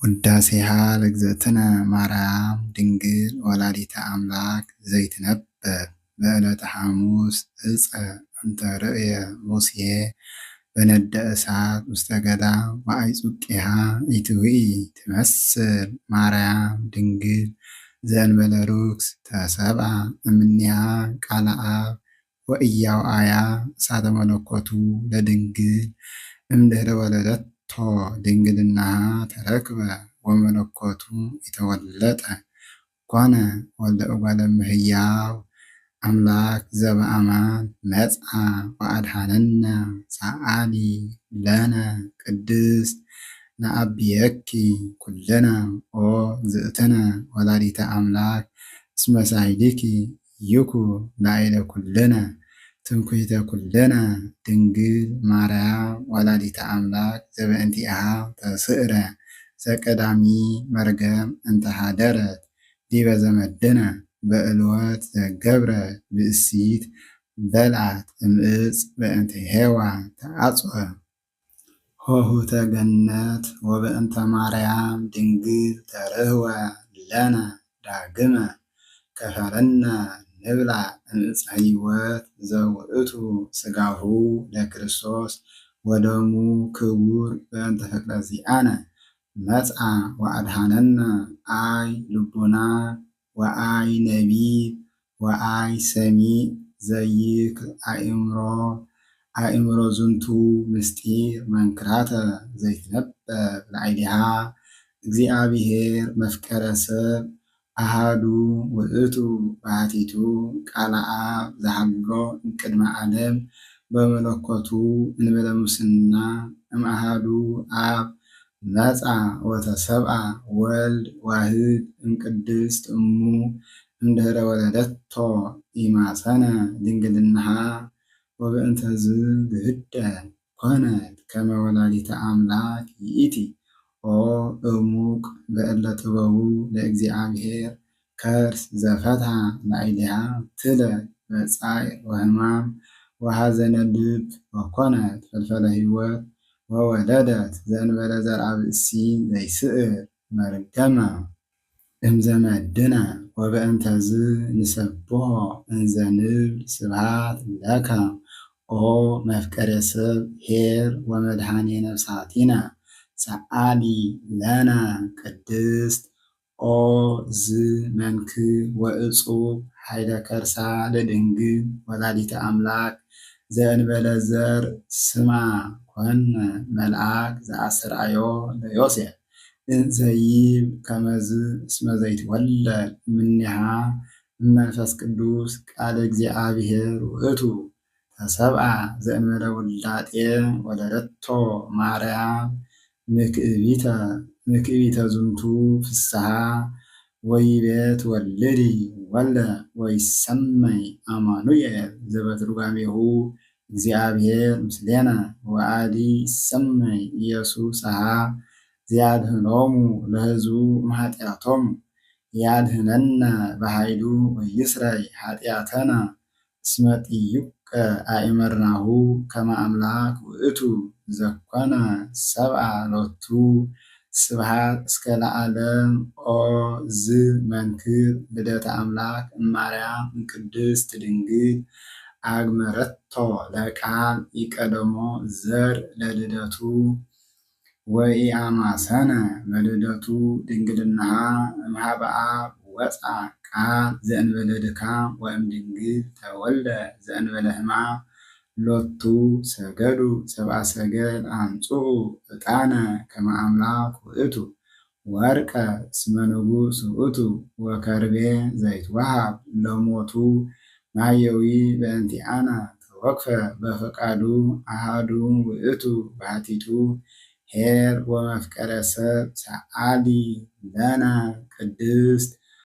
ውዳሴሃ ለእግዝእትነ ማርያም ድንግል ወላዲተ አምላክ ዘይትነበብ በዕለተ ሐሙስ ዕፀ እንተ ርእየ ሙሴ በነደ እሳት ውስተ ገዳም ወአዕፁቂሃ ኢትውኢ ትመስል ማርያም ድንግል ዘእንበለ ርኩስ ተሰብአ እምኔሃ ቃለ አብ ወኢያውአያ እሳተ መለኮቱ ለድንግል እምድኅረ ወለደቶ ድንግልናሃ ተረክበ ወመለኮቱ የተወለጠ ኮነ ወልደ እጓለ እመሕያው አምላክ ዘበአማን መጽአ ወአድኀነነ ሰአሊ ለነ ቅድስት ነአብየኪ ኩልነ ኦ እግዝእትነ ወላዲተ አምላክ እስመ ሳይልኪ ይኩን ላዕለ ኩልነ ትምክሕተ ኩልነ ድንግል ማርያም ወላዲተ አምላክ ዘበእንቲአሃ ተስዕረ ዘቀዳሚ መርገም እንተ ኀደረት ዲበ ዘመድነ በዕልወት ዘገብረ ብእሲት በልዓት እምዕፅ በእንተ ሔዋን ተዓጽወ ሆህተ ገነት ወበእንተ ማርያም ድንግል ተርህወ ለነ ዳግመ ከፈረነ ንብላ እምዕፀ ሕይወት ዘውእቱ ሥጋሁ ለክርስቶስ ወደሙ ክቡር በእንተ ፍቅረ ዚአነ መጽአ ወአድኀነነ አይ ልቡና ወአይ ነቢብ ወአይ ሰሚዕ ዘይክል አእምሮ ዝንቱ ምስጢር መንክራተ ዘይትነበብ ላዕሌሃ እግዚአብሔር መፍቀረ ሰብ አሃዱ ውእቱ ባሕቲቱ ቃለ አብ ዘሃሎ እምቅድመ ዓለም በመለኮቱ እንበለ ሙስና እምአሃዱ አብ መጽአ ወተሰብአ ወልድ ዋሕድ እምቅድስት እሙ እምድኅረ ወለደቶ ኢማፀነ ድንግልናሃ ወበእንተዝ ግህደ ኮነት ከመ ወላዲተ አምላክ ይእቲ ኦ እሙቅ በእለ ጥበቡ ለእግዚአብሔር ከርስ ዘፈትሐ ላዕሌሃ ትለድ በጻዕር ወሕማም ወሐዘነ ልብ ወኮነት ፈልፈለ ሕይወት ወወለደት ዘእንበለ ዘርአ ብእሲ ዘይስዕር መርገመ እምዘመድነ ወበእንተዝ ንሰብሖ እንዘ ንብል ስብሐት ለከ ኦ መፍቀሬ ሰብ ኄር ወመድኃኔ ነፍሳቲነ ሰአሊ ለነ ቅድስት ኦ ዝ መንክር ወእጹብ ኃይለ ከርሳ ለድንግል ወላዲተ አምላክ ዘእንበለ ዘር ስማ ኮነ መልአክ ዘአስርአዮ ለዮሴፍ እንዘይብ ከመዝ እስመ ዘይትወለድ እምኔሃ እመንፈስ ቅዱስ ቃለ እግዚአብሔር ውእቱ ተሰብአ ዘእንበለ ውላጤ ወለደቶ ማርያም ምክዕቢተ ዝንቱ ፍስሓ ወይቤት ወልዲ ወልደ ወይሰመይ አማኑኤል ዘበትርጓሜሁ እግዚአብሔር ምስሌነ ወአዲ ይሰመይ ኢየሱስ ዘያድኅኖሙ ለሕዝቡ እምኃጢአቶሙ ያድኅነነ በኃይሉ ወይስረይ ኃጢአተነ እስመ ጥዩቀ አእመርናሁ ከመ አምላክ ውእቱ ዘኮነ ሰብአ ሎቱ ስብሐት እስከ ለዓለም ኦ ዝ መንክር ልደተ አምላክ እማርያም እምቅድስት ድንግል አግመረቶ ለቃል ይቀደሞ ዘር ለልደቱ ወኢአማሰነ በልደቱ ድንግልናሃ እምኀበ አብ ወፃ ቃል ዘእንበለ ድካም ወእምድንግል ተወልደ ዘእንበለ ሕማም ሎቱ ሰገዱ ሰብአ ሰገል አምጽኡ ዕጣነ ከመ አምላክ ውእቱ ወርቀ እስመ ንጉሥ ውእቱ ወከርቤ ዘይትወሃብ ለሞቱ ማየዊ በእንቲአነ ተወክፈ በፈቃዱ አሃዱ ውእቱ ባሕቲቱ ኄር ወመፍቀረ ሰብ ሰአሊ ለነ ቅድስት